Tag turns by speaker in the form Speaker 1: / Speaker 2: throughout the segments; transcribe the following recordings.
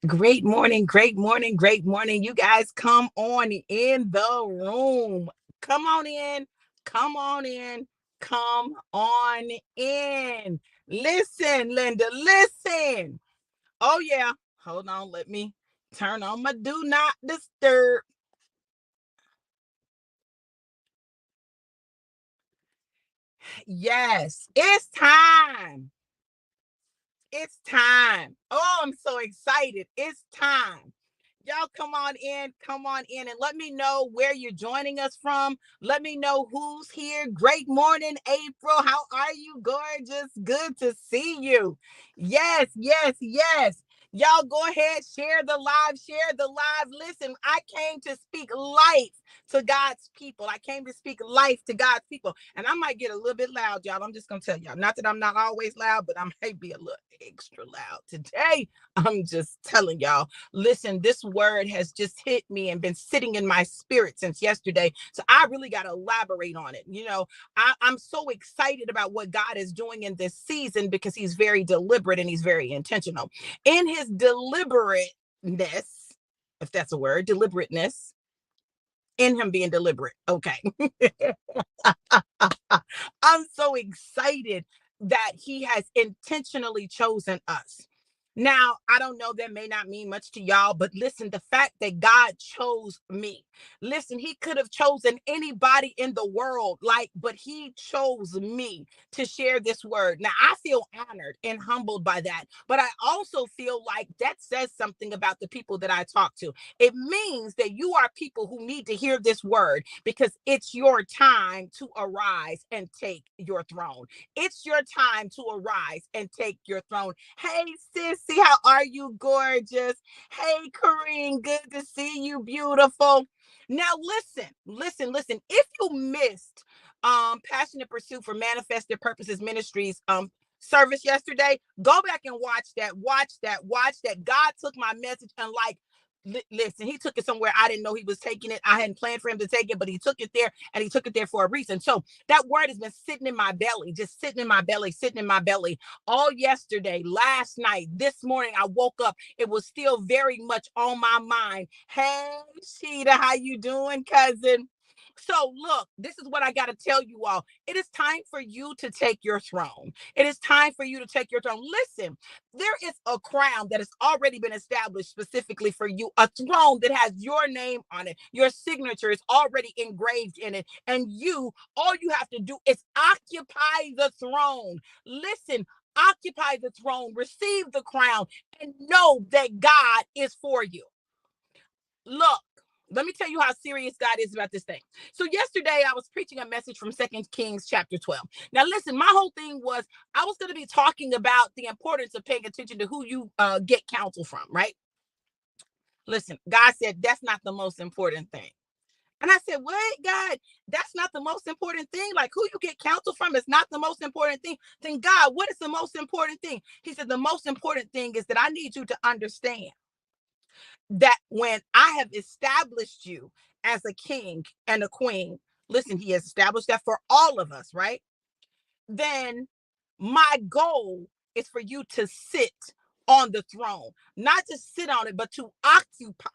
Speaker 1: Great morning, great morning, great morning. You guys come on in the room. Come on in, come on in, come on in. Listen, Linda, listen. Oh, yeah. Hold on. Let me turn on my do not disturb. Yes, it's time. It's time. Oh, I'm so excited. It's time. Y'all come on in, and let me know where you're joining us from. Let me know who's here. Great morning, April. How are you? Gorgeous. Good to see you. Yes, yes, yes. Y'all go ahead, share the live, share the live. Listen, I came to speak life to God's people. I came to speak life to God's people. And I might get a little bit loud, y'all. I'm just going to tell y'all. Not that I'm not always loud, but I might be a little extra loud today. I'm just telling y'all. Listen, this word has just hit me and been sitting in my spirit since yesterday. So I really got to elaborate on it. I'm so excited about what God is doing in this season because he's very deliberate and he's very intentional. In his deliberateness, if that's a word, deliberateness, in him being deliberate. Okay. I'm so excited that he has intentionally chosen us. Now, I don't know, that may not mean much to y'all, but listen, the fact that God chose me, listen, he could have chosen anybody in the world, but he chose me to share this word. Now, I feel honored and humbled by that, but I also feel like that says something about the people that I talk to. It means that you are people who need to hear this word because it's your time to arise and take your throne. It's your time to arise and take your throne. Hey, sissy, how are you? Gorgeous. Hey, Corrine, good to see you. Beautiful. Now, listen. If you missed Passionate Pursuit for Manifested Purposes Ministries service yesterday, go back and watch that. God took my message and listen, he took it somewhere I didn't know he was taking it. I hadn't planned for him to take it, but he took it there, and he took it there for a reason. So that word has been sitting in my belly, just sitting in my belly, sitting in my belly all yesterday, last night, this morning. I woke up, it was still very much on my mind. Hey, Sheeta, how you doing, cousin? So look, this is what I got to tell you all. It is time for you to take your throne. It is time for you to take your throne. Listen, there is a crown that has already been established specifically for you, a throne that has your name on it. Your signature is already engraved in it. And all you have to do is occupy the throne. Listen, occupy the throne, receive the crown, and know that God is for you. Look, let me tell you how serious God is about this thing. So yesterday I was preaching a message from 2 Kings chapter 12. Now listen, my whole thing was I was going to be talking about the importance of paying attention to who you get counsel from, right? Listen, God said that's not the most important thing. And I said, what, God? That's not the most important thing. Like, who you get counsel from is not the most important thing. Then, God, what is the most important thing? He said, the most important thing is that I need you to understand that when I have established you as a king and a queen, listen, he has established that for all of us, right? Then my goal is for you to sit on the throne, not just sit on it, but to occupy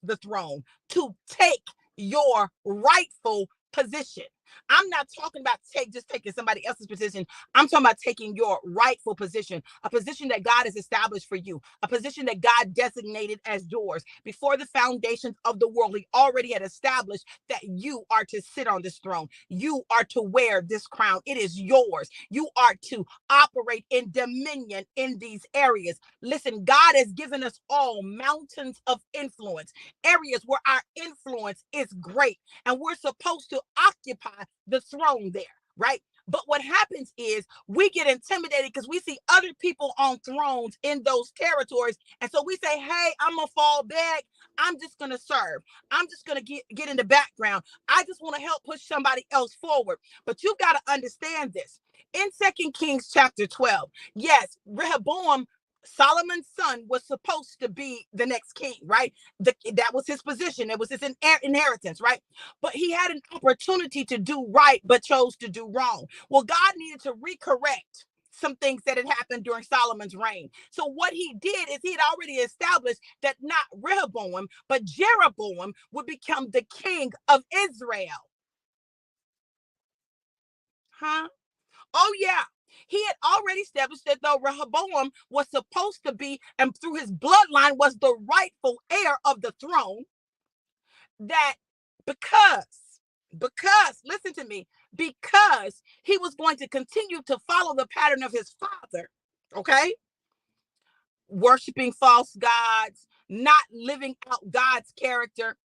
Speaker 1: the throne, to take your rightful position. I'm not talking about just taking somebody else's position. I'm talking about taking your rightful position, a position that God has established for you, a position that God designated as yours. Before the foundations of the world, he already had established that you are to sit on this throne. You are to wear this crown. It is yours. You are to operate in dominion in these areas. Listen, God has given us all mountains of influence, areas where our influence is great, and we're supposed to occupy the throne there, right? But what happens is we get intimidated because we see other people on thrones in those territories. And so we say, hey, I'm going to fall back. I'm just going to serve. I'm just going to get in the background. I just want to help push somebody else forward. But you've got to understand this. In 2 Kings chapter 12, yes, Rehoboam, Solomon's son, was supposed to be the next king, right? That was his position. It was his inheritance, right? But he had an opportunity to do right, but chose to do wrong. Well, God needed to recorrect some things that had happened during Solomon's reign. So what he did is he had already established that not Rehoboam, but Jeroboam would become the king of Israel. Huh? Oh, yeah. He had already established that though Rehoboam was supposed to be, and through his bloodline was the rightful heir of the throne, that because, listen to me, because he was going to continue to follow the pattern of his father, okay? Worshiping false gods, not living out God's character.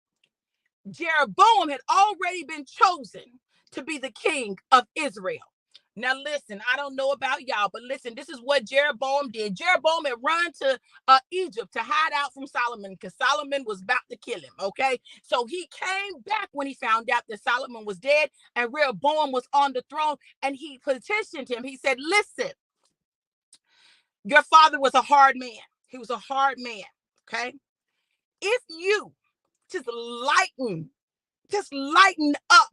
Speaker 1: Jeroboam had already been chosen to be the king of Israel. Now, listen, I don't know about y'all, but listen, this is what Jeroboam did. Jeroboam had run to Egypt to hide out from Solomon because Solomon was about to kill him, okay? So he came back when he found out that Solomon was dead and Rehoboam was on the throne, and he petitioned him. He said, listen, your father was a hard man. He was a hard man, okay? If you just lighten up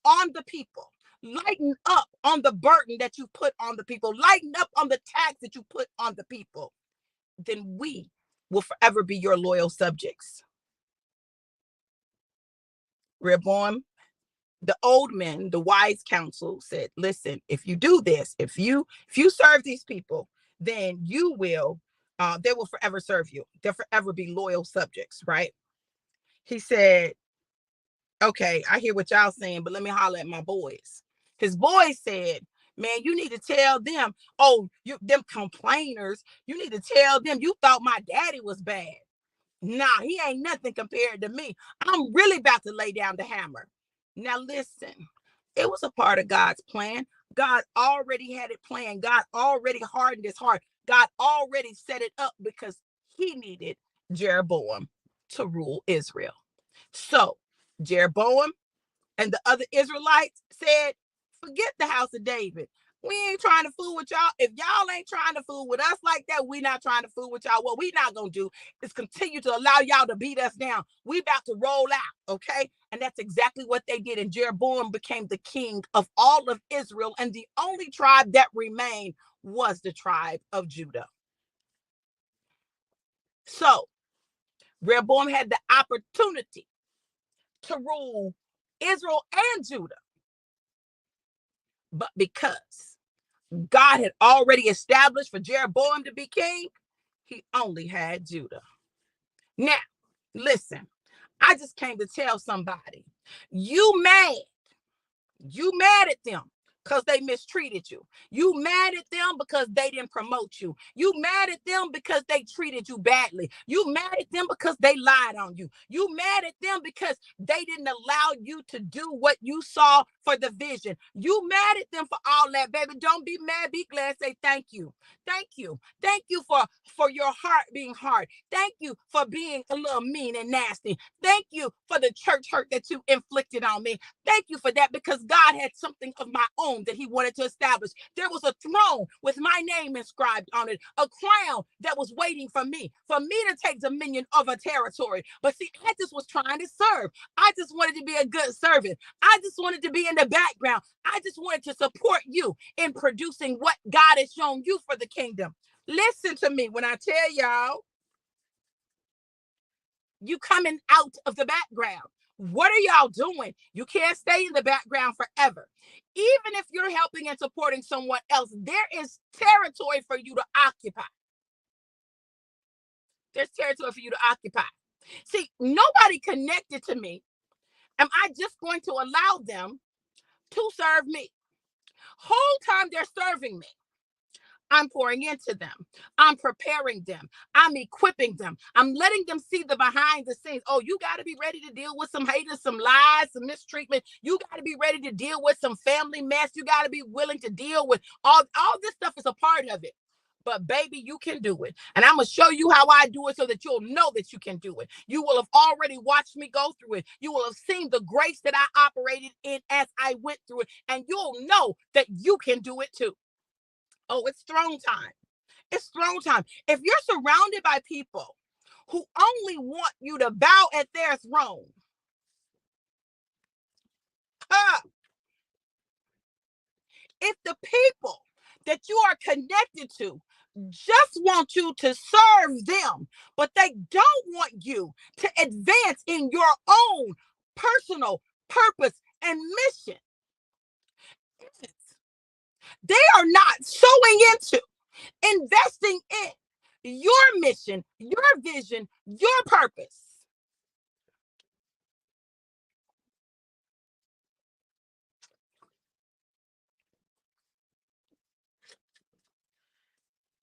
Speaker 1: on the people, lighten up on the burden that you put on the people, lighten up on the tax that you put on the people, then we will forever be your loyal subjects. Rehoboam, the old men, the wise counsel said, listen, if you do this, if you serve these people, then you will, they will forever serve you. They'll forever be loyal subjects, right? He said, okay, I hear what y'all saying, but let me holler at my boys. His boys said, man, you need to tell them, oh, you them complainers, you need to tell them you thought my daddy was bad. Nah, he ain't nothing compared to me. I'm really about to lay down the hammer. Now listen, it was a part of God's plan. God already had it planned. God already hardened his heart. God already set it up because he needed Jeroboam to rule Israel. So Jeroboam and the other Israelites said, forget the house of David. We ain't trying to fool with y'all. If y'all ain't trying to fool with us like that, we not trying to fool with y'all. What we not going to do is continue to allow y'all to beat us down. We about to roll out, okay? And that's exactly what they did. And Jeroboam became the king of all of Israel. And the only tribe that remained was the tribe of Judah. So Rehoboam had the opportunity to rule Israel and Judah. But because God had already established for Jeroboam to be king, he only had Judah. Now, listen, I just came to tell somebody, you mad at them because they mistreated you. You mad at them because they didn't promote you. You mad at them because they treated you badly. You mad at them because they lied on you. You mad at them because they didn't allow you to do what you saw for the vision. You mad at them for all that, baby. Don't be mad, be glad, say thank you. Thank you. Thank you for your heart being hard. Thank you for being a little mean and nasty. Thank you for the church hurt that you inflicted on me. Thank you for that, because God had something of my own that he wanted to establish. There was a throne with my name inscribed on it, a crown that was waiting for me to take dominion of a territory. But see, I just was trying to serve. I just wanted to be a good servant. I just wanted to be in the background. I just wanted to support you in producing what God has shown you for the kingdom. Listen to me when I tell y'all, you coming out of the background. What are y'all doing? You can't stay in the background forever. Even if you're helping and supporting someone else, there is territory for you to occupy. There's territory for you to occupy. See, nobody connected to me. Am I just going to allow them to serve me? Whole time they're serving me, I'm pouring into them. I'm preparing them. I'm equipping them. I'm letting them see the behind the scenes. Oh, you got to be ready to deal with some haters, some lies, some mistreatment. You got to be ready to deal with some family mess. You got to be willing to deal with all this stuff is a part of it. But baby, you can do it. And I'm going to show you how I do it so that you'll know that you can do it. You will have already watched me go through it. You will have seen the grace that I operated in as I went through it. And you'll know that you can do it too. Oh, it's throne time. It's throne time. If you're surrounded by people who only want you to bow at their throne, if the people that you are connected to just want you to serve them, but they don't want you to advance in your own personal purpose and mission. They are not sowing into, investing in your mission, your vision, your purpose.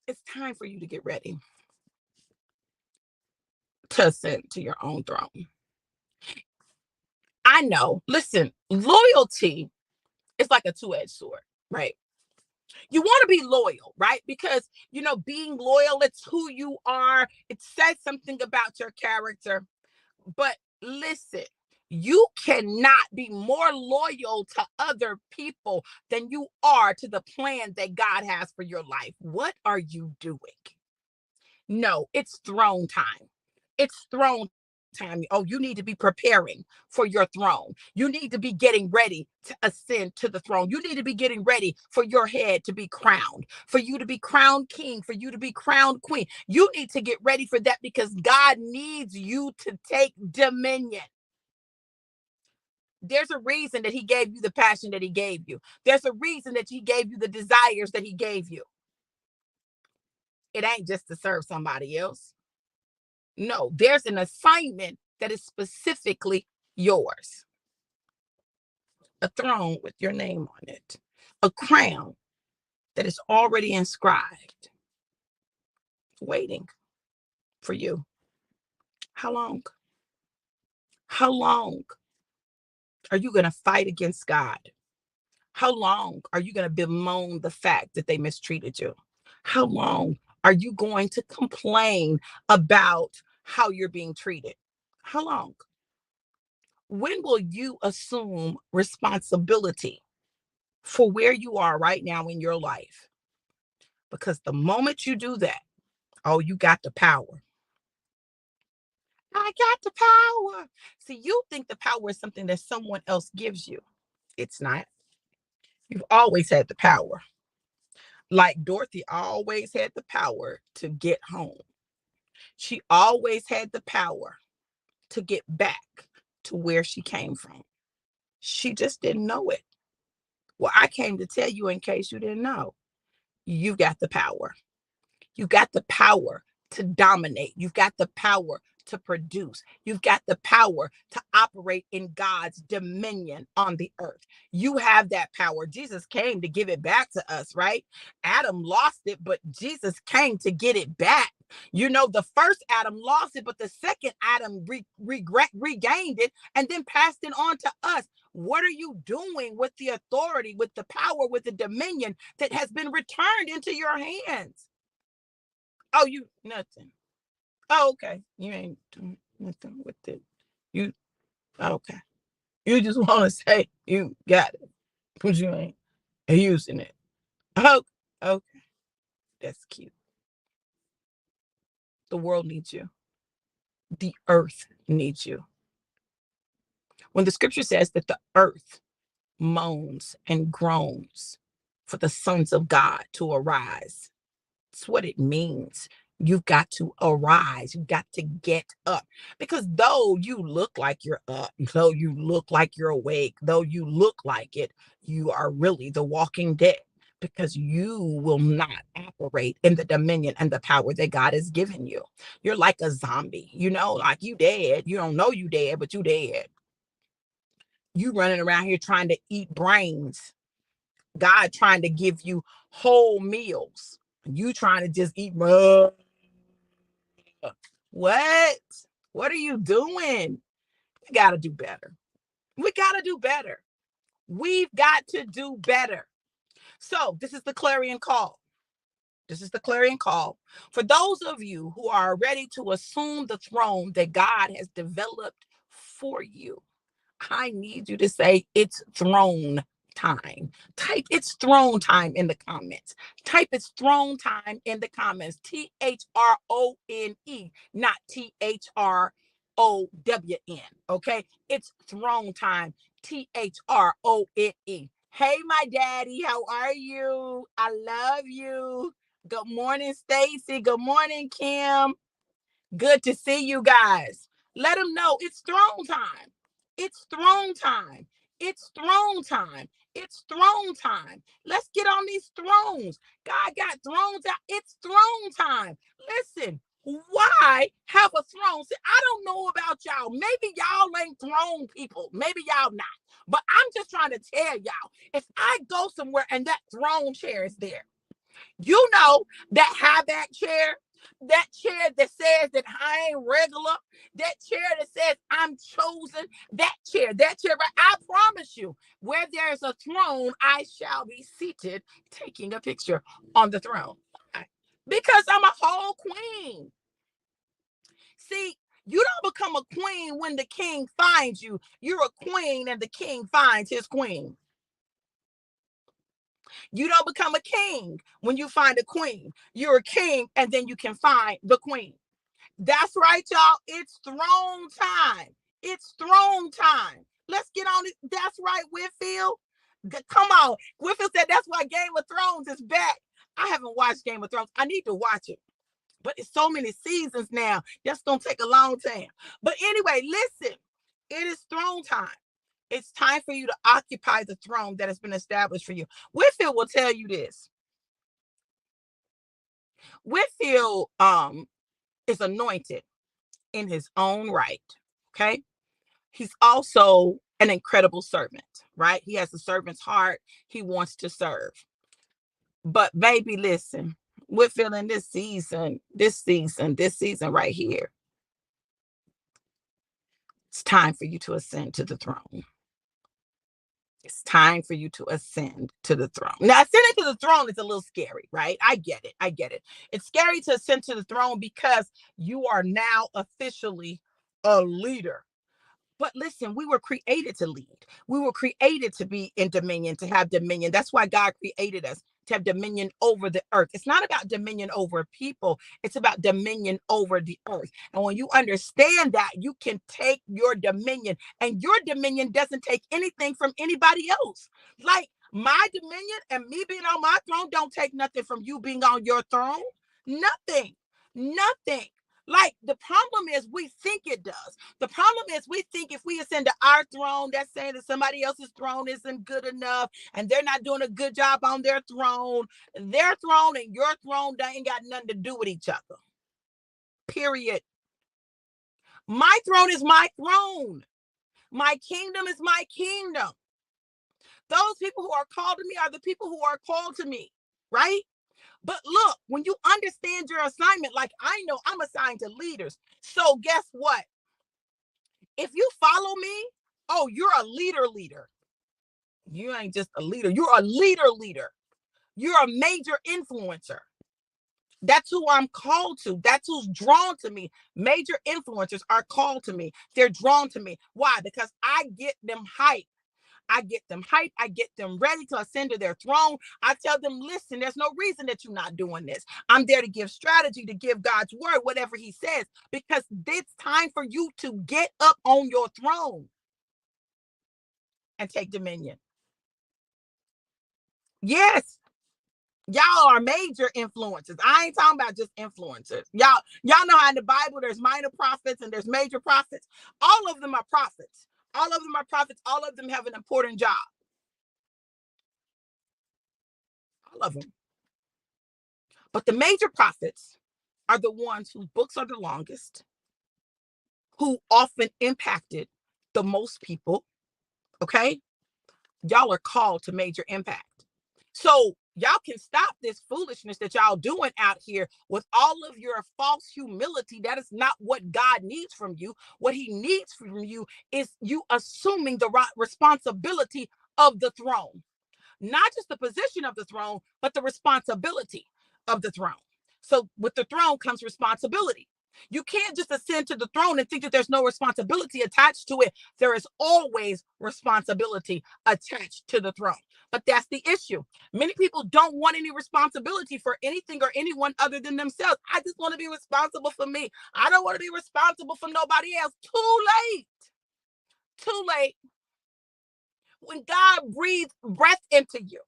Speaker 1: It's time for you to get ready to ascend to your own throne. I know, listen, loyalty is like a two-edged sword, right? You want to be loyal, right? Because, being loyal, it's who you are. It says something about your character. But listen, you cannot be more loyal to other people than you are to the plan that God has for your life. What are you doing? No, it's throne time. It's throne time. Oh, you need to be preparing for your throne. You need to be getting ready to ascend to the throne. You need to be getting ready for your head to be crowned, for you to be crowned king, for you to be crowned queen. You need to get ready for that because God needs you to take dominion. There's a reason that he gave you the passion that he gave you. There's a reason that he gave you the desires that he gave you. It ain't just to serve somebody else. No, there's an assignment that is specifically yours. A throne with your name on it, a crown that is already inscribed, waiting for you. How long? How long are you going to fight against God? How long are you going to bemoan the fact that they mistreated you? How long are you going to complain about how you're being treated? How long? When will you assume responsibility for where you are right now in your life? Because the moment you do that, oh, you got the power. I got the power. See, you think the power is something that someone else gives you. It's not. You've always had the power. Like Dorothy always had the power to get home. She always had the power to get back to where she came from. She just didn't know it. Well, I came to tell you in case you didn't know. You got the power. You got the power to dominate. You've got the power to produce. You've got the power to operate in God's dominion on the earth. You have that power. Jesus came to give it back to us, right? Adam lost it, but Jesus came to get it back. The first Adam lost it, but the second Adam regained it and then passed it on to us. What are you doing with the authority, with the power, with the dominion that has been returned into your hands? Oh, you nothing. Oh, okay. You ain't doing nothing with it. You okay. You just want to say you got it, but you ain't using it. Oh, okay. That's cute. The world needs you. The earth needs you. When the scripture says that the earth moans and groans for the sons of God to arise, that's what it means. You've got to arise. You've got to get up. Because though you look like you're up, though you look like you're awake, though you look like it, you are really the walking dead. Because you will not operate in the dominion and the power that God has given you. You're like a zombie, like you dead. You don't know you dead, but you dead. You running around here trying to eat brains. God trying to give you whole meals. You trying to just eat. What? What are you doing? We got to do better. We got to do better. We've got to do better. So this is the clarion call. This is the clarion call for those of you who are ready to assume the throne that God has developed for you. I need you to say it's throne time. Type it's throne time in the comments. Type it's throne time in the comments. THRONE, not THROWN. Okay, it's throne time. THRONE. Hey, my daddy, how are you? I love you. Good morning, Stacy. Good morning, Kim. Good to see you guys. Let them know it's throne time. It's throne time. It's throne time. It's throne time. Let's get on these thrones. God got thrones out. It's throne time. Listen, why have a throne? See, I don't know about y'all. Maybe y'all ain't throne people. Maybe y'all not. But I'm just trying to tell y'all, if I go somewhere and that throne chair is there, you know, that high back chair, that chair that says that I ain't regular, that chair that says I'm chosen, that chair, right? I promise you, where there's a throne, I shall be seated taking a picture on the throne. Why? Because I'm a whole queen. See, you don't become a queen when the king finds you. You're a queen and the king finds his queen. You don't become a king when you find a queen. You're a king and then you can find the queen. That's right, y'all. It's throne time. It's throne time. Let's get on it. That's right, Whitfield. Come on. Whitfield said that's why Game of Thrones is back. I haven't watched Game of Thrones. I need to watch it. But it's so many seasons now. That's going to take a long time. But anyway, listen. It is throne time. It's time for you to occupy the throne that has been established for you. Whitfield will tell you this. Whitfield is anointed in his own right. Okay. He's also an incredible servant, right? He has a servant's heart. He wants to serve. But baby, listen, Whitfield in this season right here, it's time for you to ascend to the throne. It's time for you to ascend to the throne. Now, ascending to the throne is a little scary, right? I get it. I get it. It's scary to ascend to the throne because you are now officially a leader. But listen, we were created to lead. We were created to be in dominion, to have dominion. That's why God created us to have dominion over the earth. It's not about dominion over people, it's about dominion over the earth. And when you understand that, you can take your dominion, and your dominion doesn't take anything from anybody else. Like my dominion and me being on my throne don't take nothing from you being on your throne. Nothing. Nothing. Like the problem is we think it does. The problem is we think if we ascend to our throne, that's saying that somebody else's throne isn't good enough and they're not doing a good job on their throne. Their throne and your throne, they ain't got nothing to do with each other. Period. My throne is my throne. My kingdom is my kingdom. Those people who are called to me are the people who are called to me, right? But look, when you understand your assignment, like I know I'm assigned to leaders. So guess what? If you follow me, oh, you're a leader. You ain't just a leader. You're a leader. You're a major influencer. That's who I'm called to. That's who's drawn to me. Major influencers are called to me. They're drawn to me. Why? Because I get them hype. I get them hype. I get them ready to ascend to their throne. I tell them, listen, there's no reason that you're not doing this. I'm there to give strategy, to give God's word, whatever he says, because it's time for you to get up on your throne and take dominion. Yes, y'all are major influencers. I ain't talking about just influencers. Y'all know how in the Bible there's minor prophets and there's major prophets. All of them are prophets. All of them are prophets. All of them have an important job. All of them. But the major prophets are the ones whose books are the longest, who often impacted the most people. Okay? Y'all are called to major impact. So y'all can stop this foolishness that y'all doing out here with all of your false humility. That is not what God needs from you. What he needs from you is you assuming the responsibility of the throne. Not just the position of the throne, but the responsibility of the throne. So with the throne comes responsibility. You can't just ascend to the throne and think that there's no responsibility attached to it. There is always responsibility attached to the throne. But that's the issue. Many people don't want any responsibility for anything or anyone other than themselves. I just want to be responsible for me. I don't want to be responsible for nobody else. Too late. Too late. When God breathed breath into you,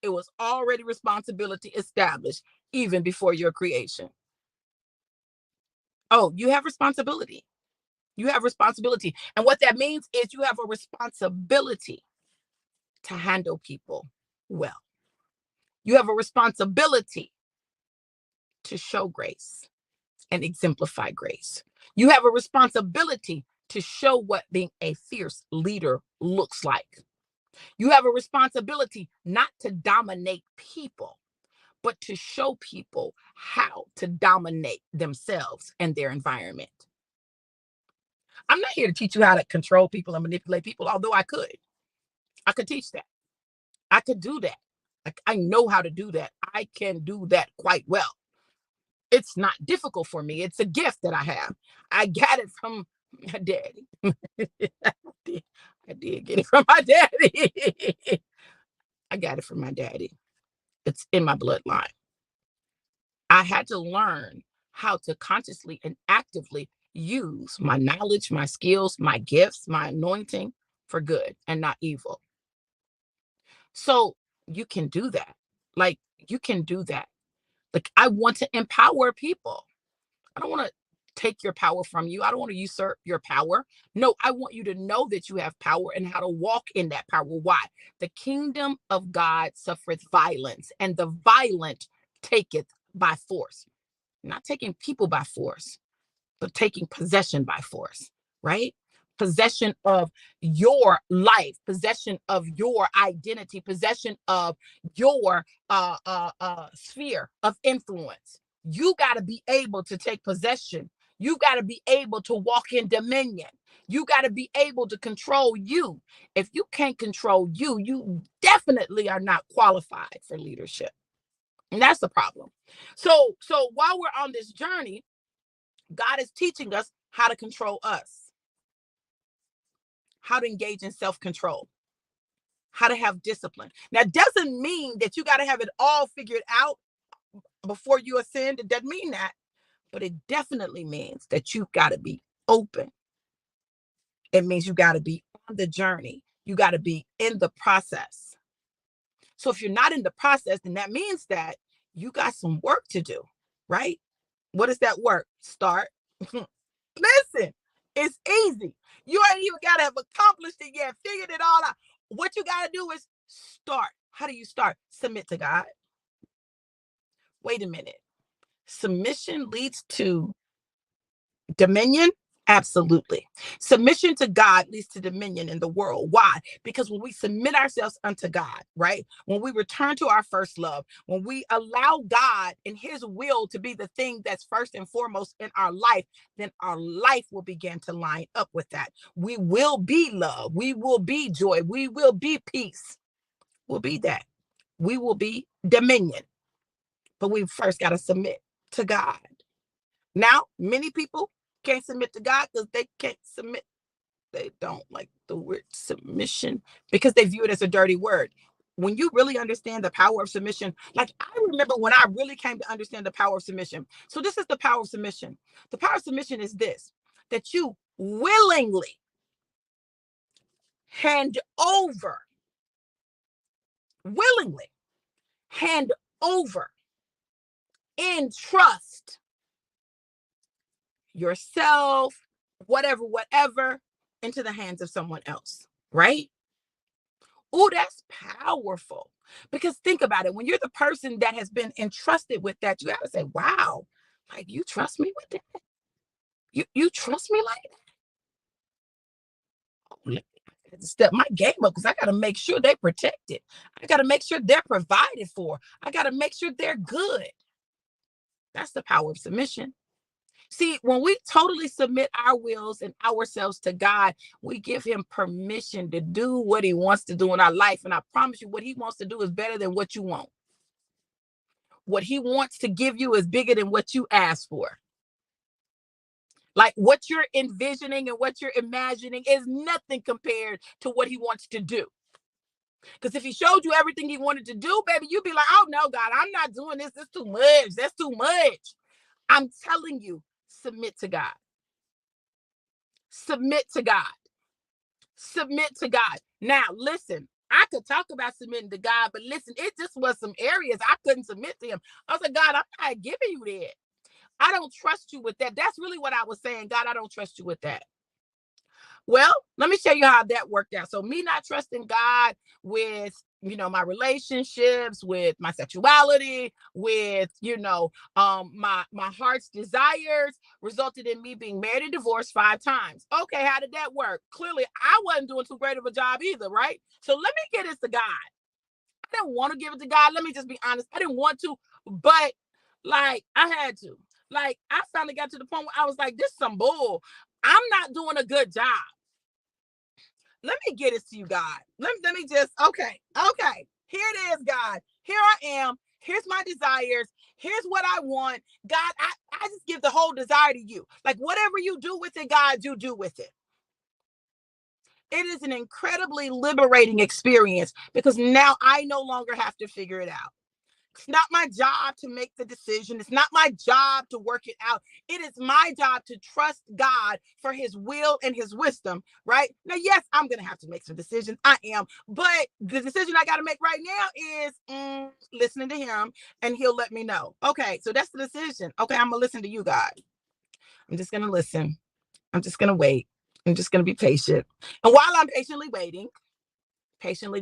Speaker 1: it was already responsibility established even before your creation. Oh, you have responsibility. You have responsibility. And what that means is you have a responsibility to handle people well. You have a responsibility to show grace and exemplify grace. You have a responsibility to show what being a fierce leader looks like. You have a responsibility not to dominate people, but to show people how to dominate themselves and their environment. I'm not here to teach you how to control people and manipulate people, although I could. I could teach that. I could do that. Like, I know how to do that. I can do that quite well. It's not difficult for me. It's a gift that I have. I got it from my daddy. I did get it from my daddy. I got it from my daddy. It's in my bloodline. I had to learn how to consciously and actively use my knowledge, my skills, my gifts, my anointing for good and not evil. So you can do that. Like, you can do that. Like, I want to empower people. I don't want to take your power from you. I don't want to usurp your power. No, I want you to know that you have power and how to walk in that power. Why? The kingdom of God suffereth violence, and the violent taketh by force. Not taking people by force, but taking possession by force, right? Possession of your life, possession of your identity, possession of your sphere of influence. You got to be able to take possession. You got to be able to walk in dominion. You got to be able to control you. If you can't control you, you definitely are not qualified for leadership. And that's the problem. So while we're on this journey, God is teaching us how to control us, how to engage in self-control, how to have discipline. Now, it doesn't mean that you got to have it all figured out before you ascend. It doesn't mean that, but it definitely means that you've got to be open. It means you got to be on the journey. You got to be in the process. So if you're not in the process, then that means that you got some work to do, right? What is that work? Start. Listen, it's easy. You ain't even got to have accomplished it yet, figured it all out. What you got to do is start. How do you start? Submit to God. Wait a minute. Submission leads to dominion? Absolutely. Submission to God leads to dominion in the world. Why? Because when we submit ourselves unto God, right? When we return to our first love, when we allow God and his will to be the thing that's first and foremost in our life, then our life will begin to line up with that. We will be love. We will be joy. We will be peace. We'll be that. We will be dominion. But we first got to submit to God. Now, many people can't submit to God because they can't submit. They don't like the word submission because they view it as a dirty word. When you really understand the power of submission, like, I remember when I really came to understand the power of submission. So this is the power of submission. The power of submission is this, that you willingly hand over, willingly hand over in trust yourself, whatever, into the hands of someone else, right? Oh, that's powerful. Because think about it. When you're the person that has been entrusted with that, you got to say, wow, like, you trust me with that? You trust me like that? Oh, let me step my game up because I got to make sure they're protected. I got to make sure they're provided for. I got to make sure they're good. That's the power of submission. See, when we totally submit our wills and ourselves to God, we give him permission to do what he wants to do in our life. And I promise you, what he wants to do is better than what you want. What he wants to give you is bigger than what you ask for. Like, what you're envisioning and what you're imagining is nothing compared to what he wants to do. Because if he showed you everything he wanted to do, baby, you'd be like, oh no, God, I'm not doing this. It's too much. That's too much. I'm telling you, submit to God. Submit to God. Submit to God. Now, listen, I could talk about submitting to God, but listen, it just was some areas I couldn't submit to him. I was like, God, I'm not giving you that. I don't trust you with that. That's really what I was saying. God, I don't trust you with that. Well, let me show you how that worked out. So me not trusting God with, my relationships, with my sexuality, with, my heart's desires resulted in me being married and divorced 5 times. Okay, how did that work? Clearly, I wasn't doing too great of a job either, right? So let me get this to God. I didn't want to give it to God. Let me just be honest. I didn't want to, but like I had to. Like I finally got to the point where I was like, this is some bull. I'm not doing a good job. Let me get it to you, God. Let me just, okay. Here it is, God. Here I am. Here's my desires. Here's what I want. God, I just give the whole desire to you. Like whatever you do with it, God, you do with it. It is an incredibly liberating experience because now I no longer have to figure it out. It's not my job to make the decision. It's not my job to work it out. It is my job to trust God for his will and his wisdom, right? Now, yes, I'm going to have to make some decisions. I am. But the decision I got to make right now is listening to him, and he'll let me know. Okay, so that's the decision. Okay, I'm going to listen to you, God. I'm just going to listen. I'm just going to wait. I'm just going to be patient. And while I'm patiently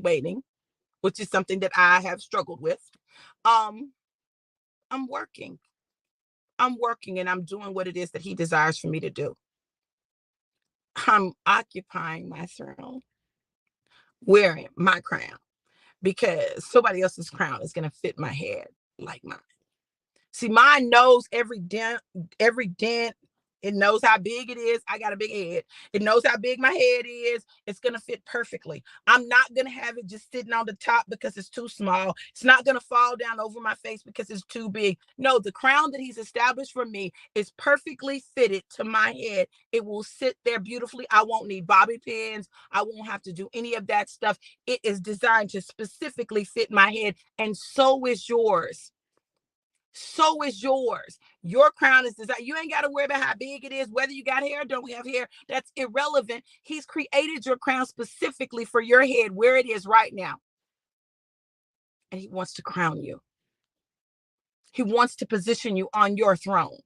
Speaker 1: waiting, which is something that I have struggled with, um, I'm working. I'm working and I'm doing what it is that he desires for me to do. I'm occupying my throne, wearing my crown, because somebody else's crown is going to fit my head like mine. See, mine knows every dent, every dent. It knows how big it is. I got a big head. It knows how big my head is. It's going to fit perfectly. I'm not going to have it just sitting on the top because it's too small. It's not going to fall down over my face because it's too big. No, the crown that he's established for me is perfectly fitted to my head. It will sit there beautifully. I won't need bobby pins. I won't have to do any of that stuff. It is designed to specifically fit my head, and so is yours. So is yours. Your crown is designed. You ain't got to worry about how big it is, whether you got hair or don't have hair. That's irrelevant. He's created your crown specifically for your head where it is right now. And he wants to crown you. He wants to position you on your throne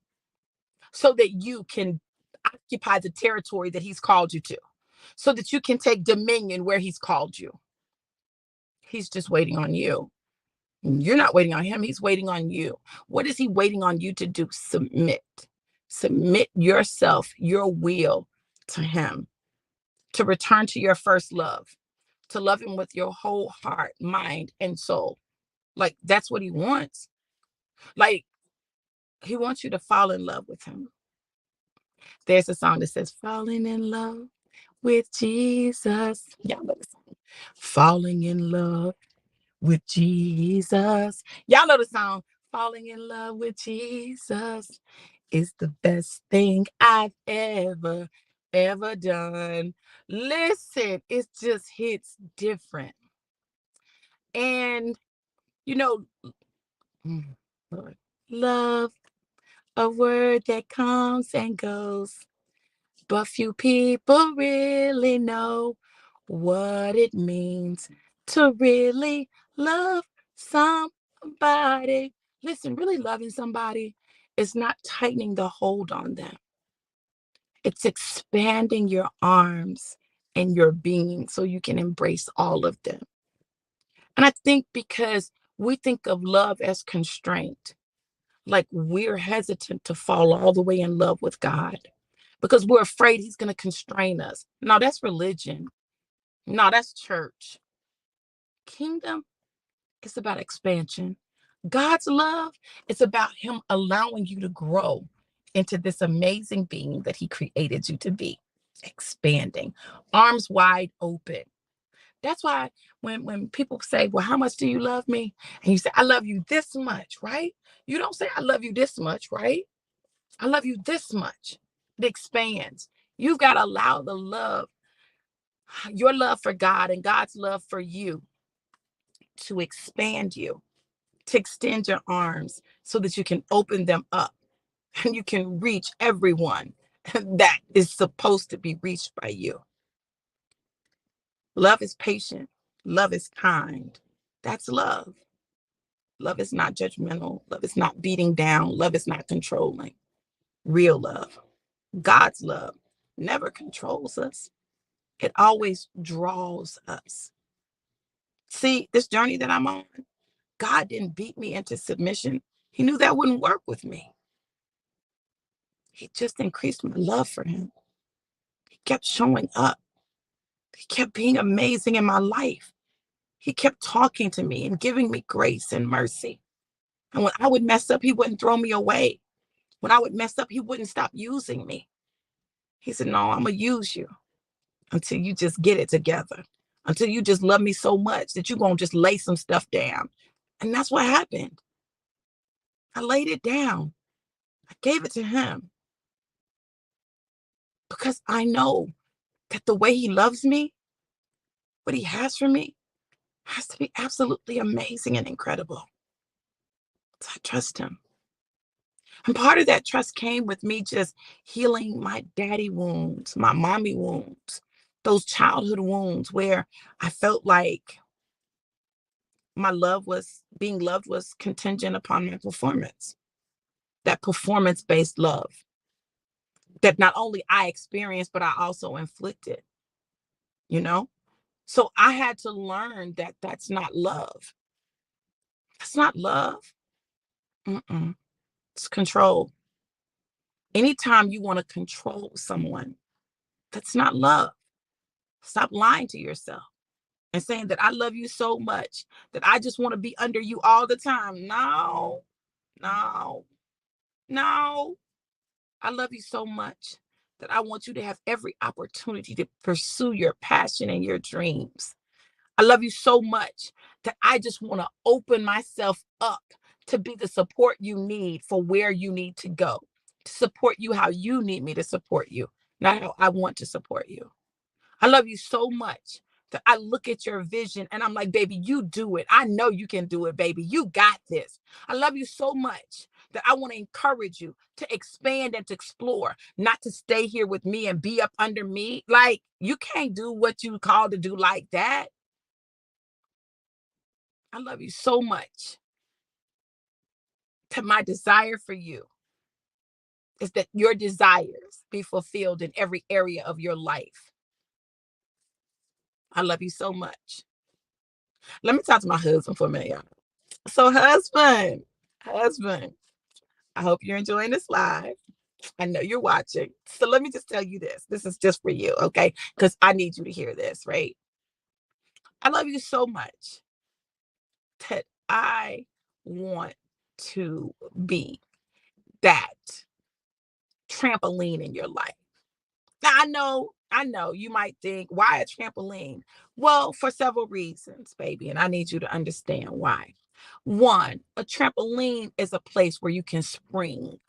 Speaker 1: so that you can occupy the territory that he's called you to, so that you can take dominion where he's called you. He's just waiting on you. You're not waiting on him. He's waiting on you. What is he waiting on you to do? Submit. Submit yourself, your will to him, to return to your first love, to love him with your whole heart, mind, and soul. Like that's what he wants. Like he wants you to fall in love with him. There's a song that says, falling in love with Jesus. Y'all know the song. Falling in love with Jesus. Y'all know the song. Falling in love with Jesus is the best thing I've ever done. Listen, it just hits different. And, you know, Lord, love, a word that comes and goes, but few people really know what it means to really love somebody. Listen, really loving somebody is not tightening the hold on them. It's expanding your arms and your being so you can embrace all of them. And I think because we think of love as constraint, like we're hesitant to fall all the way in love with God because we're afraid he's going to constrain us. No, that's religion. No, that's church. Kingdom is about expansion. God's love is about him allowing you to grow into this amazing being that he created you to be, expanding, arms wide open. That's why when people say, well, how much do you love me? And you say, I love you this much, right? You don't say, I love you this much, right? I love you this much. It expands. You've got to allow the love, your love for God and God's love for you to expand you, to extend your arms so that you can open them up and you can reach everyone that is supposed to be reached by you. Love is patient. Love is kind. That's love. Love is not judgmental. Love is not beating down. Love is not controlling. Real love, God's love, never controls us. It always draws us. See, this journey that I'm on, God didn't beat me into submission. He knew that wouldn't work with me. He just increased my love for him. He kept showing up. He kept being amazing in my life. He kept talking to me and giving me grace and mercy. And when I would mess up, he wouldn't throw me away. When I would mess up, he wouldn't stop using me. He said, no, I'm going to use you until you just get it together, until you just love me so much that you're going to just lay some stuff down. And that's what happened. I laid it down. I gave it to him because I know that the way he loves me, what he has for me, has to be absolutely amazing and incredible. So I trust him. And part of that trust came with me just healing my daddy wounds, my mommy wounds, those childhood wounds where I felt like my love was being loved was contingent upon my performance. That performance based love that not only I experienced, but I also inflicted, you know? So I had to learn that that's not love. That's not love. Mm-mm. It's control. Anytime you want to control someone, that's not love. Stop lying to yourself and saying that I love you so much that I just want to be under you all the time. No, no, no. I love you so much that I want you to have every opportunity to pursue your passion and your dreams. I love you so much that I just want to open myself up to be the support you need for where you need to go, to support you how you need me to support you, not how I want to support you. I love you so much that I look at your vision and I'm like, baby, you do it. I know you can do it, baby. You got this. I love you so much that I want to encourage you to expand and to explore, not to stay here with me and be up under me. Like, you can't do what you called to do like that. I love you so much that my desire for you is that your desires be fulfilled in every area of your life. I love you so much. Let me talk to my husband for a minute, y'all. So, husband, I hope you're enjoying this live. I know you're watching. So, let me just tell you this. This is just for you, okay? Because I need you to hear this, right? I love you so much that I want to be that trampoline in your life. Now, I know you might think, why a trampoline? Well, for several reasons, baby, and I need you to understand why. One, a trampoline is a place where you can spring,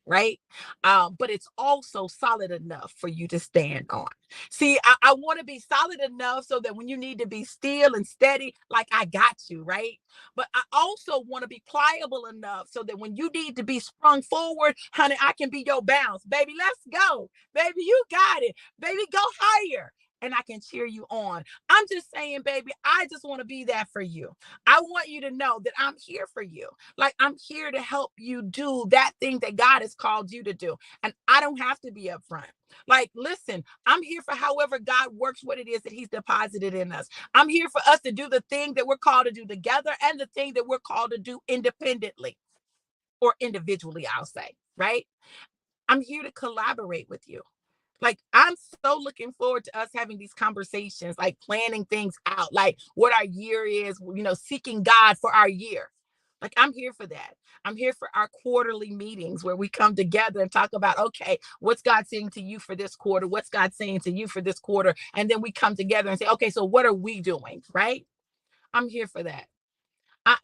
Speaker 1: right? But it's also solid enough for you to stand on. See, I want to be solid enough so that when you need to be still and steady, like I got you, right? But I also want to be pliable enough so that when you need to be sprung forward, honey, I can be your bounce. Baby, let's go. Baby, you got it. Baby, go higher. And I can cheer you on. I'm just saying, baby, I just want to be that for you. I want you to know that I'm here for you. Like, I'm here to help you do that thing that God has called you to do. And I don't have to be upfront. Like, listen, I'm here for however God works what it is that he's deposited in us. I'm here for us to do the thing that we're called to do together and the thing that we're called to do independently or individually, I'll say, right? I'm here to collaborate with you. Like, I'm so looking forward to us having these conversations, like planning things out, like what our year is, seeking God for our year. Like, I'm here for that. I'm here for our quarterly meetings where we come together and talk about, okay, what's God saying to you for this quarter? What's God saying to you for this quarter? And then we come together and say, okay, so what are we doing? Right? I'm here for that.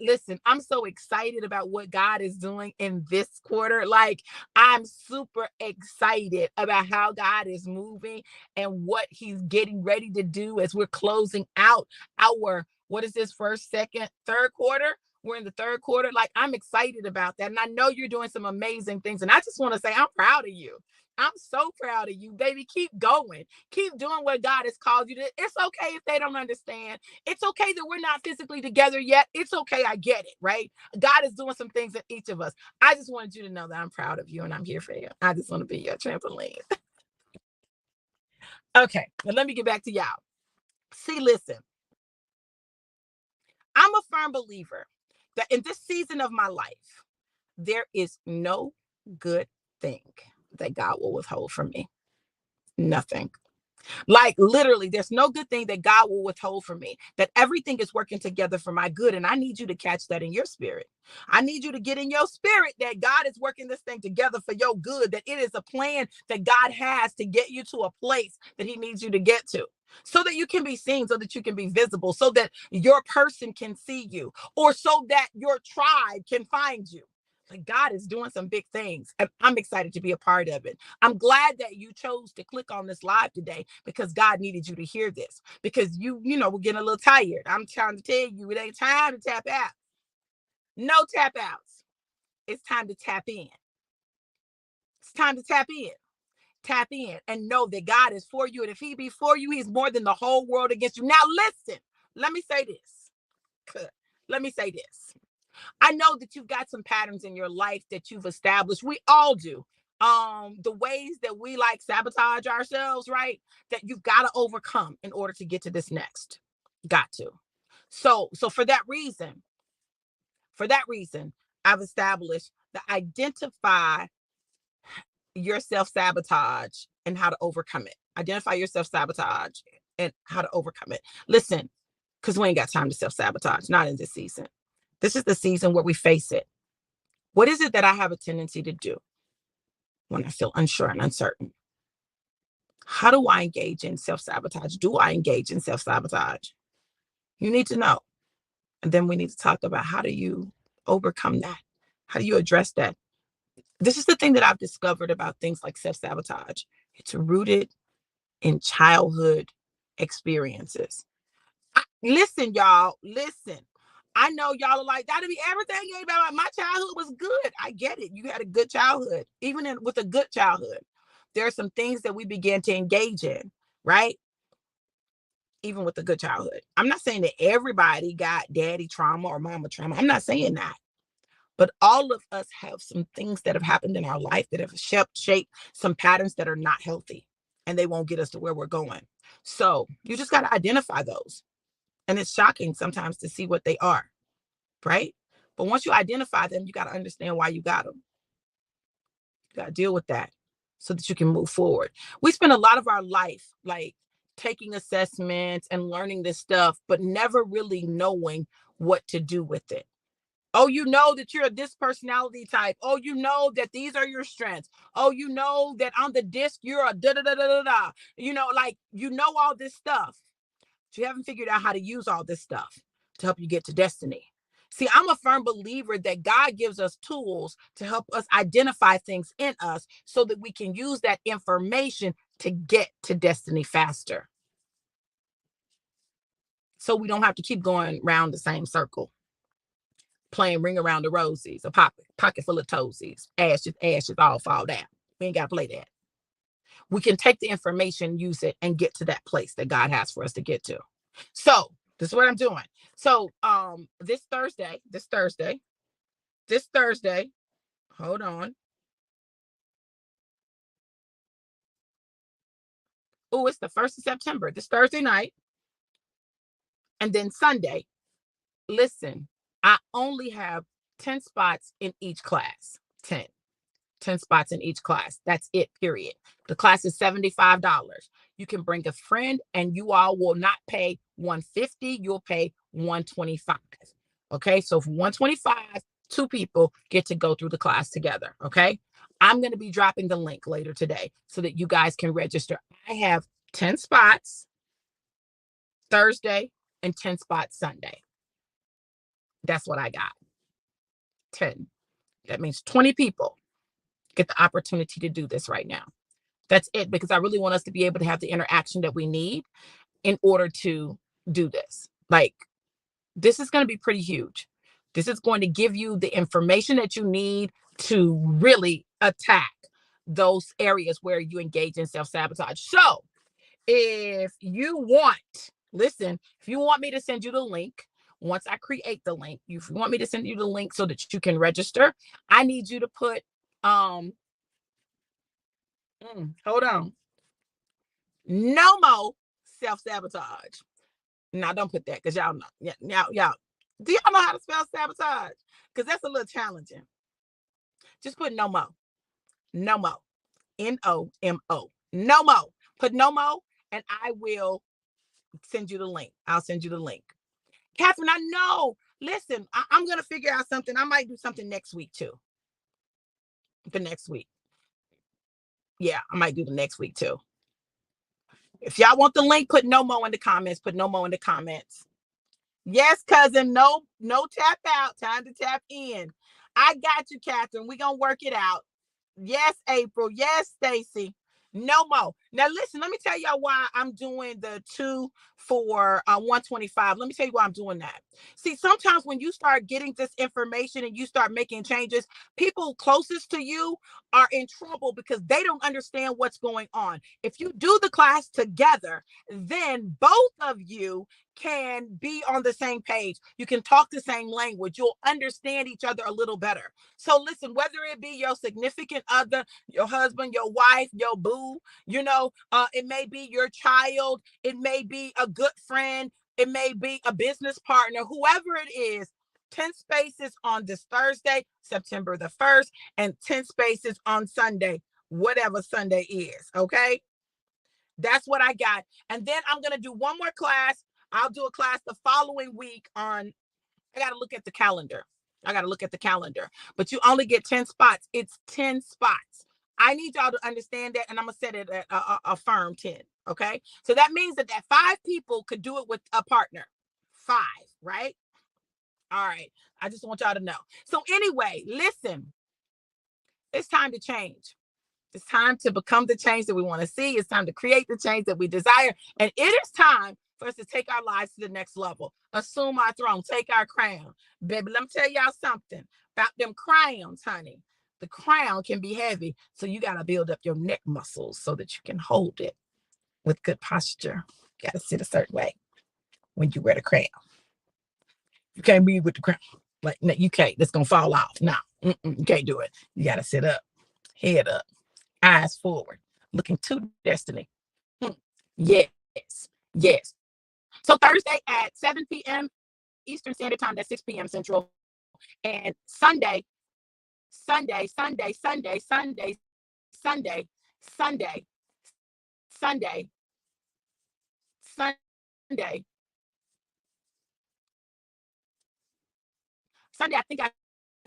Speaker 1: Listen, I'm so excited about what God is doing in this quarter. Like, I'm super excited about how God is moving and what he's getting ready to do as we're closing out our, what is this, first, second, third quarter? We're in the third quarter. Like, I'm excited about that. And I know you're doing some amazing things. And I just want to say, I'm proud of you. I'm so proud of you, baby. Keep going. Keep doing what God has called you to. It's okay if they don't understand. It's okay that we're not physically together yet. It's okay. I get it, right? God is doing some things in each of us. I just wanted you to know that I'm proud of you and I'm here for you. I just want to be your trampoline. Okay, but let me get back to y'all. See, listen, I'm a firm believer that in this season of my life, there is no good thing that God will withhold from me. Nothing. Like, literally, there's no good thing that God will withhold from me, that everything is working together for my good. And I need you to catch that in your spirit. I need you to get in your spirit that God is working this thing together for your good, that it is a plan that God has to get you to a place that he needs you to get to. So that you can be seen, so that you can be visible, so that your person can see you, or so that your tribe can find you. Like, God is doing some big things, and I'm excited to be a part of it. I'm glad that you chose to click on this live today because God needed you to hear this, because we're getting a little tired. I'm trying to tell you, it ain't time to tap out. No tap outs. It's time to tap in. It's time to tap in. Tap in and know that God is for you. And if he be for you, he's more than the whole world against you. Now, listen, let me say this. Let me say this. I know that you've got some patterns in your life that you've established. We all do. The ways that we like sabotage ourselves, right? That you've got to overcome in order to get to this next. Got to. So for that reason, I've established the identify your self-sabotage and how to overcome it. Identify your self-sabotage and how to overcome it. Listen, because we ain't got time to self-sabotage, not in this season. This is the season where we face it. What is it that I have a tendency to do when I feel unsure and uncertain? How do I engage in self-sabotage? Do I engage in self-sabotage? You need to know. And then we need to talk about, how do you overcome that? How do you address that? This is the thing that I've discovered about things like self-sabotage. It's rooted in childhood experiences. Listen, y'all, listen. I know y'all are like, that'll be everything ain't about my childhood was good. I get it. You had a good childhood. Even with a good childhood, there are some things that we began to engage in, right? Even with a good childhood. I'm not saying that everybody got daddy trauma or mama trauma. I'm not saying that. But all of us have some things that have happened in our life that have shaped some patterns that are not healthy, and they won't get us to where we're going. So you just got to identify those. And it's shocking sometimes to see what they are, right? But once you identify them, you got to understand why you got them. You got to deal with that so that you can move forward. We spend a lot of our life like taking assessments and learning this stuff, but never really knowing what to do with it. Oh, you know that you're this personality type. Oh, you know that these are your strengths. Oh, you know that on the disc you're a da da da da da da. Like, all this stuff. But you haven't figured out how to use all this stuff to help you get to destiny. See, I'm a firm believer that God gives us tools to help us identify things in us so that we can use that information to get to destiny faster. So we don't have to keep going around the same circle, playing ring around the rosies, a pocket full of toesies, ashes all fall down. We ain't got to play that. We can take the information, use it, and get to that place that God has for us to get to. So this is what I'm doing. So this Thursday, hold on. Oh, it's the 1st of September, this Thursday night. And then Sunday, listen, I only have 10 spots in each class. 10 spots in each class. That's it, period. The class is $75. You can bring a friend and you all will not pay $150. You'll pay $125. Okay. So for $125, two people get to go through the class together. Okay. I'm going to be dropping the link later today so that you guys can register. I have 10 spots Thursday and 10 spots Sunday. That's what I got. 10. That means 20 people get the opportunity to do this right now. That's it, because I really want us to be able to have the interaction that we need in order to do this. Like, this is going to be pretty huge. This is going to give you the information that you need to really attack those areas where you engage in self-sabotage. So if you want, listen, if you want me to send you the link, once I create the link, if you want me to send you the link so that you can register, I need you to put, hold on, no more self-sabotage. Now don't put that because y'all know, y'all, do y'all know how to spell sabotage? Because that's a little challenging. Just put no more, no more, NOMO, no more. Put no more, and I will send you the link. I'll send you the link. Catherine, I know. Listen, I'm going to figure out something. I might do something next week too. The next week. Yeah, I might do the next week too. If y'all want the link, put no more in the comments. Put no more in the comments. Yes, cousin. No tap out. Time to tap in. I got you, Catherine. We're going to work it out. Yes, April. Yes, Stacy. No more. Now, listen, let me tell y'all why I'm doing the 2 for 125. Let me tell you why I'm doing that. See, sometimes when you start getting this information and you start making changes, people closest to you are in trouble because they don't understand what's going on. If you do the class together, then both of you can be on the same page. You can talk the same language. You'll understand each other a little better. So listen, whether it be your significant other, your husband, your wife, your boo, it may be your child, it may be a good friend, it may be a business partner, whoever it is, 10 spaces on this Thursday, September the 1st, and 10 spaces on Sunday, whatever Sunday is, okay? That's what I got. And then I'm going to do one more class. I'll do a class the following week on, I got to look at the calendar. But you only get 10 spots. It's 10 spots. I need y'all to understand that, and I'm going to set it at a firm 10, okay? So that means that 5 people could do it with a partner. 5, right? All right. I just want y'all to know. So anyway, listen, it's time to change. It's time to become the change that we want to see. It's time to create the change that we desire. And it is time for us to take our lives to the next level. Assume our throne. Take our crown. Baby, let me tell y'all something about them crowns, honey. The crown can be heavy. So you got to build up your neck muscles so that you can hold it with good posture. You got to sit a certain way when you wear the crown. You can't be with the crown. Like, no, you can't. That's going to fall off. No, you can't do it. You got to sit up, head up, eyes forward, looking to destiny. Yes, yes. So Thursday at 7 p.m. Eastern Standard Time, that's 6 p.m. Central. And Sunday, Sunday, Sunday, Sunday, Sunday, Sunday, Sunday, Sunday, Sunday, Sunday, I think I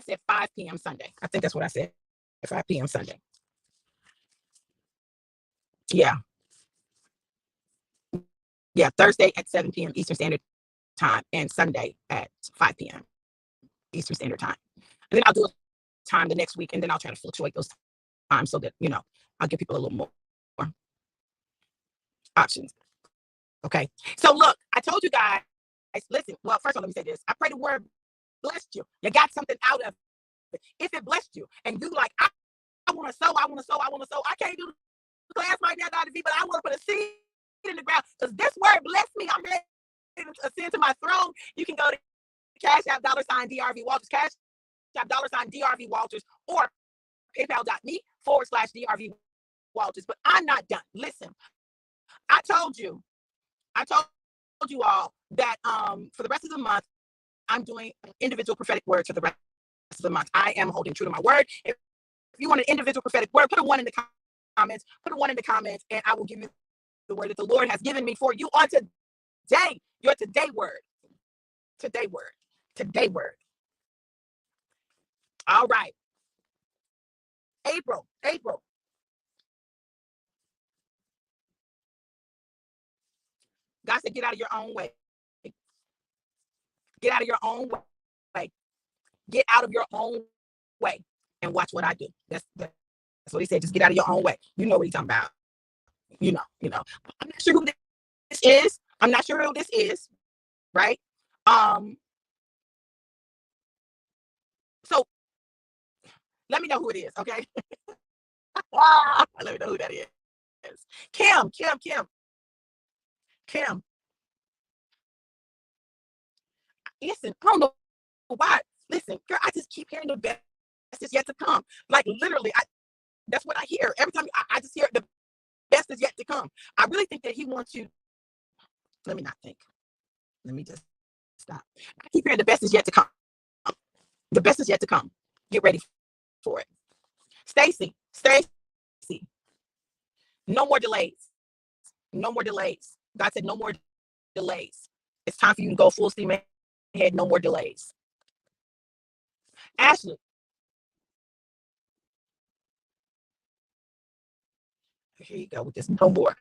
Speaker 1: said 5 p.m. Sunday. I think that's what I said. 5 p.m. Sunday. Yeah. Yeah. Thursday at 7 p.m. Eastern Standard Time and Sunday at 5 p.m. Eastern Standard Time. And then I'll do a time the next week, and then I'll try to fluctuate those times so that, I'll give people a little more options. Okay. So look, I told you guys, listen, well, first of all, let me say this. I pray the word blessed you. You got something out of it. If it blessed you and you like, I want to sow, I want to sow, I want to sow. I can't do the class right now, Dr. V, but I want to put a seed in the ground because this word blessed me. I'm ready to ascend to my throne. You can go to Cash App $DRV Walters, Cash App $DRV Walters, or PayPal.me/DRV Walters. But I'm not done. Listen, I told you all that for the rest of the month, I'm doing individual prophetic words for the rest of the month. I am holding true to my word. If you want an individual prophetic word, put a 1 in the comments. Put a 1 in the comments, and I will give you the word that the Lord has given me for you on today. Your today word. Today word. Today word. All right. April. God said, get out of your own way. Get out of your own way. Get out of your own way and watch what I do. That's what he said. Just get out of your own way. You know what he's talking about. You know. I'm not sure who this is. Right? Let me know who it is, okay? Let me know who that is. Kim. Listen, I don't know why. Listen, girl, I just keep hearing the best is yet to come. Like literally, that's what I hear every time. I just hear the best is yet to come. I really think that he wants you. Let me not think. Let me just stop. I keep hearing the best is yet to come. The best is yet to come. Get ready for it. Stacy, no more delays. No more delays. God said no more delays. It's time for you to go full steam ahead. No more delays. Ashley, here you go with this. No more.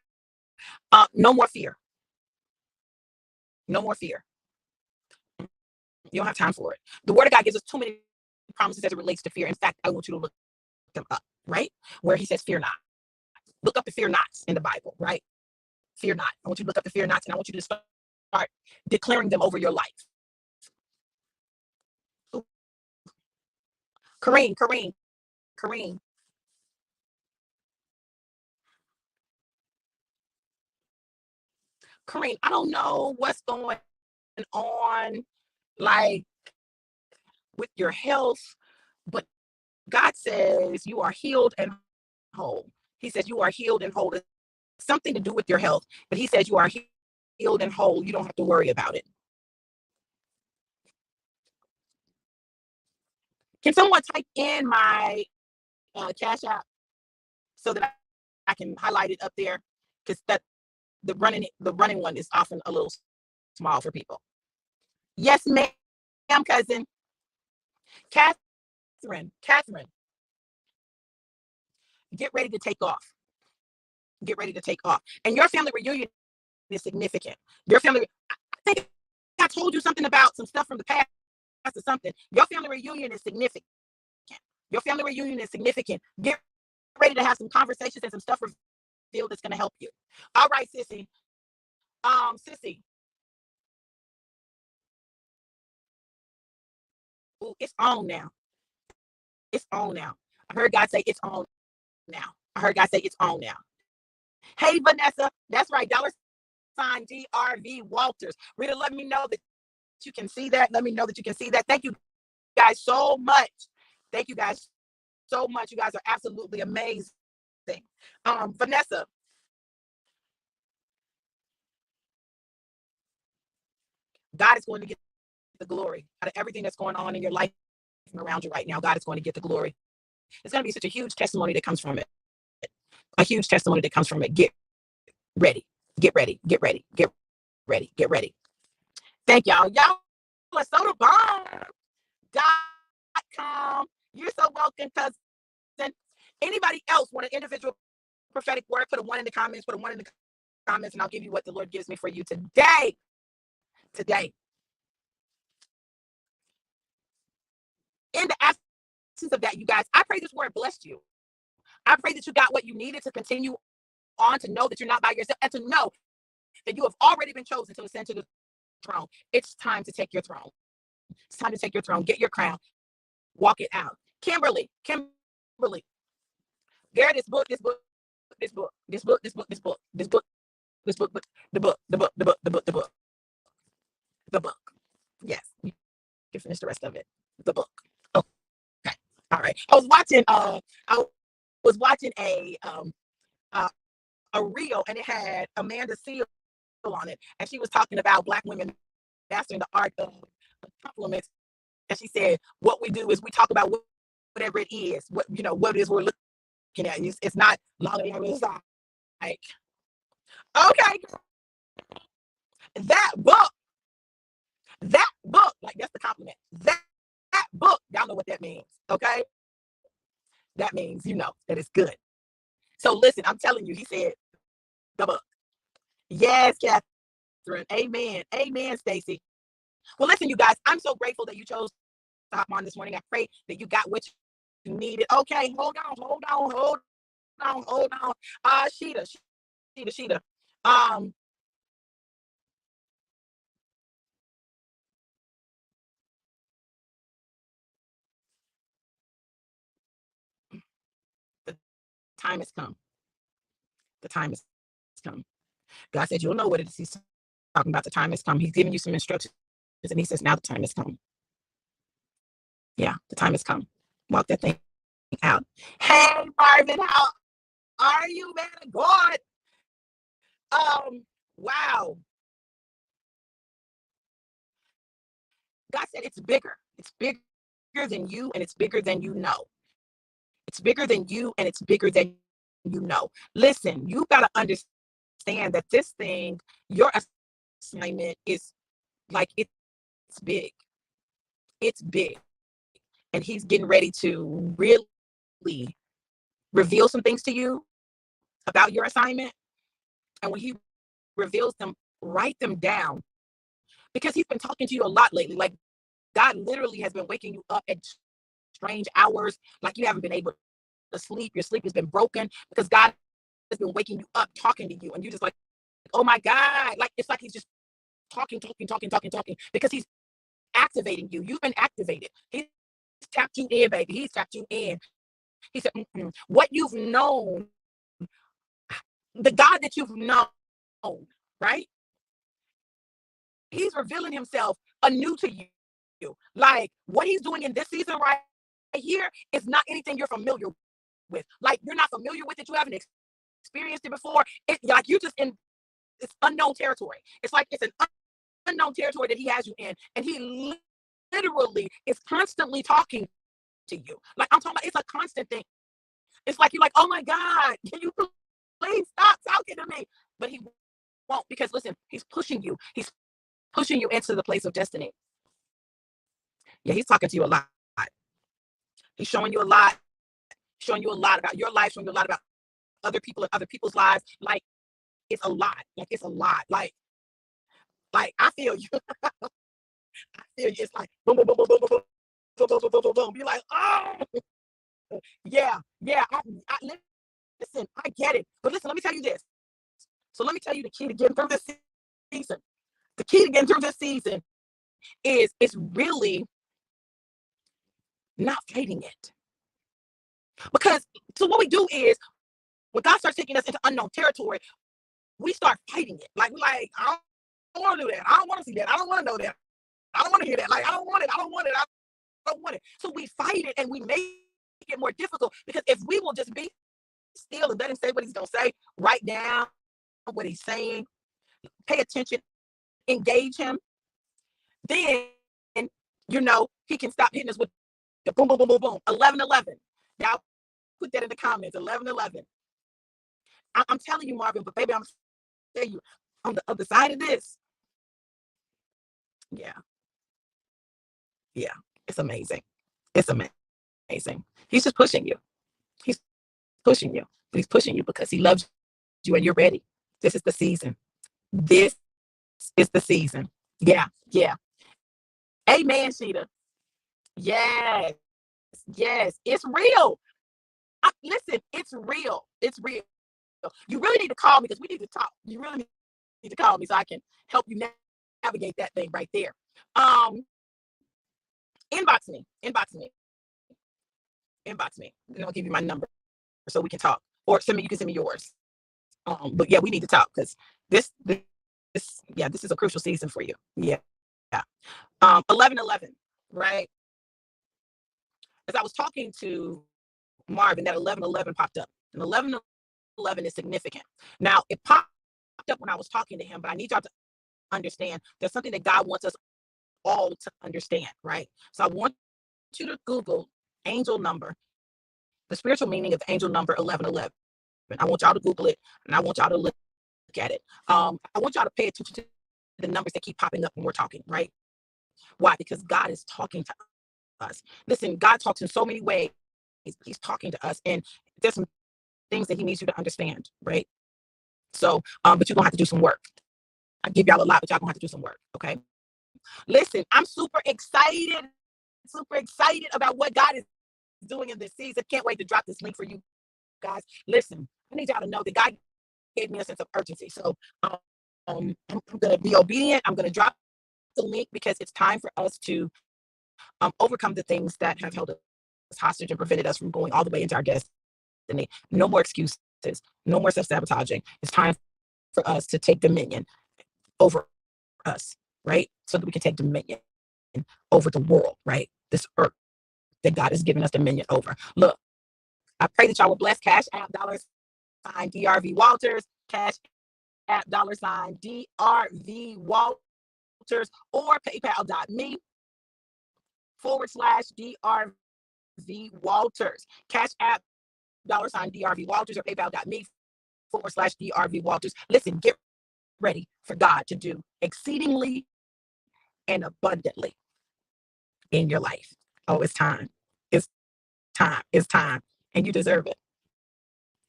Speaker 1: No more fear. No more fear. You don't have time for it. The word of God gives us too many promises as it relates to fear. In fact, I want you to look them up, right? Where he says, fear not. Look up the fear nots in the Bible, right? Fear not. I want you to look up the fear nots and I want you to start declaring them over your life. Kareem. I don't know what's going on, like with your health, but God says you are healed and whole. He says you are healed and whole. It's something to do with your health, but he says you are healed and whole. You don't have to worry about it. Can someone type in my cash app so that I can highlight it up there? Because that the running one is often a little small for people. Yes, ma'am, cousin. Catherine, get ready to take off. Get ready to take off. And your family reunion is significant. Your family, I think I told you something about some stuff from the past or something. Your family reunion is significant. Your family reunion is significant. Get ready to have some conversations and some stuff revealed that's going to help you. All right, sissy. Sissy. Ooh, it's on now. It's on now. I heard God say it's on now. I heard God say it's on now. Hey, Vanessa. That's right. $ DRV Walters. Rita, let me know that you can see that. Let me know that you can see that. Thank you guys so much. Thank you guys so much. You guys are absolutely amazing. Vanessa. God is going to get the glory out of everything that's going on in your life and around you right now. God is going to get the glory. It's going to be such a huge testimony that comes from it. A huge testimony that comes from it. Get ready. Get ready. Get ready. Get ready. Get ready. Thank y'all. Y'all are so the bomb.com. You're so welcome, cousin. Anybody else want an individual prophetic word? Put a one in the comments. Put a one in the comments, and I'll give you what the Lord gives me for you today. Today. In the absence of that, you guys, I pray this word blessed you. I pray that you got what you needed to continue on, to know that you're not by yourself, and to know that you have already been chosen to ascend to the throne. It's time to take your throne. It's time to take your throne. Get your crown. Walk it out. Kimberly, Gary, this book, the book. Yes, you can finish the rest of it. The book. Okay. All right. I was watching uh, a reel, and it had Amanda Seal on it, and she was talking about Black women mastering the art of compliments. And she said, "What we do is we talk about whatever it is, what it is we're looking at. It's not long. It's like, okay, that book, like that's the compliment. That book, y'all know what that means, okay? That means that it's good. So listen, I'm telling you, he said the book. Yes, Catherine. Amen, Stacy. Well, listen, you guys, I'm so grateful that you chose to hop on this morning. I pray that you got what you needed. Okay, hold on. Sheeta. Um, time has come. The time has come. God said, you'll know what it is. He's talking about the time has come. He's giving you some instructions. And he says, now the time has come. Yeah, the time has come. Walk that thing out. Hey, Marvin, how are you, man of God? Wow. God said it's bigger. It's bigger than you, and it's bigger than you know. It's bigger than you, and it's bigger than you know. Listen, you got to understand that this thing, your assignment is like it's big. It's big. And he's getting ready to really reveal some things to you about your assignment. And when he reveals them, write them down, because he's been talking to you a lot lately. Like, God literally has been waking you up at strange hours, like you haven't been able to sleep. Your sleep has been broken because God has been waking you up, talking to you, and you just like, oh my God, like it's like he's just talking, because he's activating you. You've been activated. He's tapped you in, baby. He's tapped you in. He said, what you've known, the God that you've known, right? He's revealing himself anew to you. Like what he's doing in this season right here is not anything you're familiar with. Like you're not familiar with it. You haven't experienced it before. It's like you're just in this unknown territory. It's like it's an unknown territory that he has you in. And he literally is constantly talking to you. Like I'm talking about, it's a constant thing. It's like you're like, oh my God, can you please stop talking to me? But he won't, because listen, he's pushing you. He's pushing you into the place of destiny. Yeah, he's talking to you a lot. He's showing you a lot, about your life, showing you a lot about other people and other people's lives. Like it's a lot. Like it's a lot. Like I feel you. I feel you. It's like boom, boom, boom, boom, boom, boom, boom, boom, boom, boom, boom, boom. You're like, oh, yeah. Listen, I get it. But listen, let me tell you this. So let me tell you the key to getting through this season. The key to getting through this season is it's really not fighting it. Because so what we do is when God starts taking us into unknown territory, we start fighting it. Like we're like, I don't want to do that. I don't want to see that. I don't want to know that. I don't want to hear that. Like I don't want it. I don't want it. I don't want it. So we fight it and we make it more difficult, because if we will just be still and let him say what he's gonna say, write down what he's saying, pay attention, engage him, then he can stop hitting us with the boom, boom, boom, boom, boom. 11:11. Y'all put that in the comments. 11:11. I'm telling you, Marvin, but baby, I'm telling you, on the other side of this, yeah, it's amazing. It's amazing. He's just pushing you. He's pushing you. But he's pushing you because he loves you and you're ready. This is the season. This is the season. Yeah. Amen, Sheeta. Yes. It's real. Listen, it's real. It's real. You really need to call me because we need to talk. You really need to call me so I can help you navigate that thing right there. Inbox me. And I'll give you my number so we can talk. Or you can send me yours. But yeah, we need to talk because this is a crucial season for you. Yeah. 11:11, right? As I was talking to Marvin, that 11:11 popped up. And 11:11 is significant. Now, it popped up when I was talking to him, but I need y'all to understand there's something that God wants us all to understand, right? So I want you to Google angel number, the spiritual meaning of the angel number 11:11. I want y'all to Google it, and I want y'all to look at it. I want y'all to pay attention to the numbers that keep popping up when we're talking, right? Why? Because God is talking to us. Listen, God talks in so many ways. He's talking to us, and there's some things that he needs you to understand, right? So, but you're gonna have to do some work. I give y'all a lot, but y'all gonna have to do some work, okay? Listen, I'm super excited about what God is doing in this season. Can't wait to drop this link for you guys. Listen, I need y'all to know that God gave me a sense of urgency. So I'm going to be obedient. I'm going to drop the link because it's time for us to overcome the things that have held us hostage and prevented us from going all the way into our destiny. destiny. No more excuses. No more self-sabotaging. It's time for us to take dominion over us, right? So that we can take dominion over the world, right? This earth that God has given us dominion over. Look, I pray that y'all will bless Cash App $ DRV Walters, Cash App $DRV Walters, or PayPal.me/DRV Walters. Cash App $DRV Walters, or PayPal.me/DRV Walters. Listen, get ready for God to do exceedingly and abundantly in your life. Oh, it's time. It's time. It's time. And you deserve it.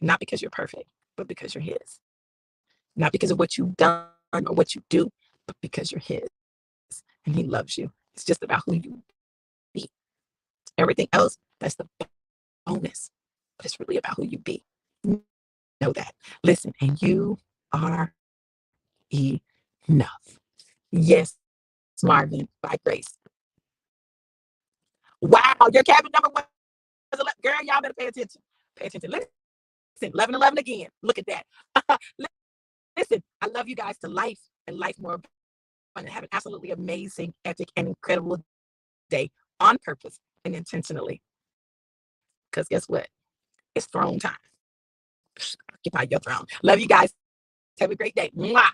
Speaker 1: Not because you're perfect, but because you're His. Not because of what you've done or what you do, but because you're His. And He loves you. It's just about who you be. Everything else, that's the bonus. But it's really about who you be. Know that. Listen, and you are enough. Yes, Marvin, by grace. Wow, your cabin number was 11. Girl, y'all better pay attention. Pay attention. Listen, 11 again. Look at that. Listen, I love you guys to life and life more fun, and have an absolutely amazing, epic, and incredible day on purpose and intentionally. Because guess what? It's throne time. Occupy your throne. Love you guys. Have a great day. Mwah.